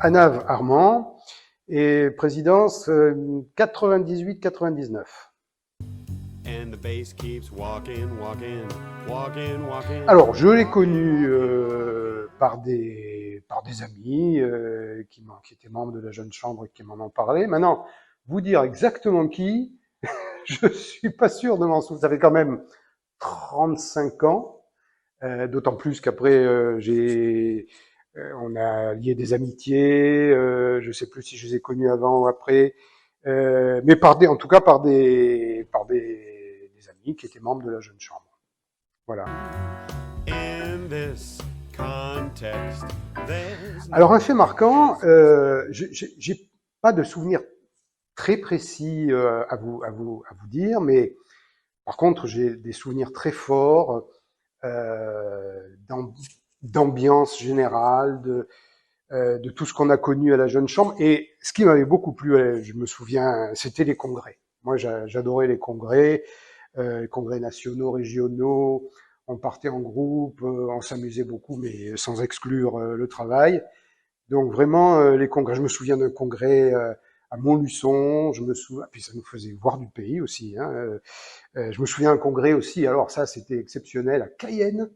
Anav Armand et présidence 98-99. And the bass keeps walking, walking, walking, walking. Alors, je l'ai connu par des amis qui étaient membres de la Jeune Chambre et qui m'en ont parlé. Maintenant, vous dire exactement qui, je suis pas sûr de m'en souvenir. Ça fait quand même 35 ans, d'autant plus qu'après on a lié des amitiés. Je sais plus si je les ai connus avant ou après, mais en tout cas par des amis qui étaient membres de la Jeune Chambre. Voilà. Alors un fait marquant, j'ai pas de souvenir très précis à vous dire, mais par contre j'ai des souvenirs très forts d'ambiance générale, de tout ce qu'on a connu à la Jeune Chambre. Et ce qui m'avait beaucoup plu, je me souviens, c'était les congrès. Moi, j'adorais les congrès nationaux, régionaux. On partait en groupe, on s'amusait beaucoup, mais sans exclure le travail. Donc vraiment, les congrès. Je me souviens d'un congrès à Montluçon. Puis ça nous faisait voir du pays aussi. Je me souviens d'un congrès aussi. Alors ça, c'était exceptionnel à Cayenne.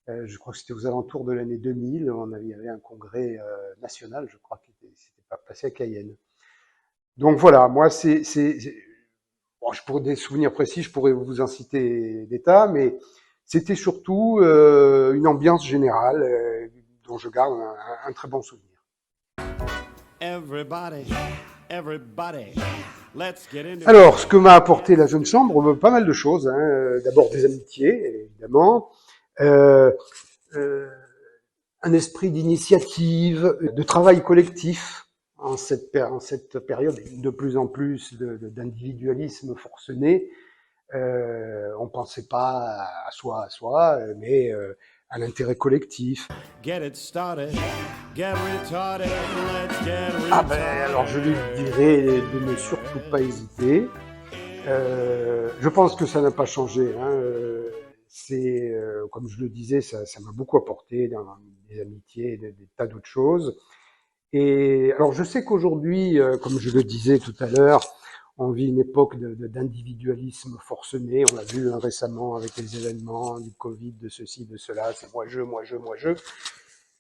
Je crois que c'était aux alentours de l'année 2000. Il y avait un congrès national, je crois, qui s'était pas passé à Cayenne. Donc voilà, moi, bon, pour des souvenirs précis, je pourrais vous en citer des tas, mais c'était surtout une ambiance générale dont je garde un très bon souvenir. Alors, ce que m'a apporté la Jeune Chambre, pas mal de choses. D'abord des amitiés, évidemment. Un esprit d'initiative, de travail collectif en cette période de plus en plus d'individualisme forcené. On pensait pas à soi, mais à l'intérêt collectif. Alors je lui dirais de ne surtout pas hésiter. Je pense que ça n'a pas changé. C'est, comme je le disais, ça m'a beaucoup apporté dans des amitiés, des tas d'autres choses. Et alors je sais qu'aujourd'hui, comme je le disais tout à l'heure, on vit une époque d'individualisme forcené. On l'a vu récemment avec les événements du Covid, de ceci, de cela. C'est moi, je.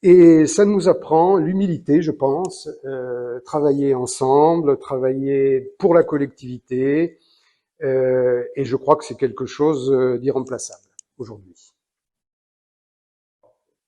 Et ça nous apprend l'humilité, je pense, travailler ensemble, travailler pour la collectivité. Et je crois que c'est quelque chose d'irremplaçable aujourd'hui.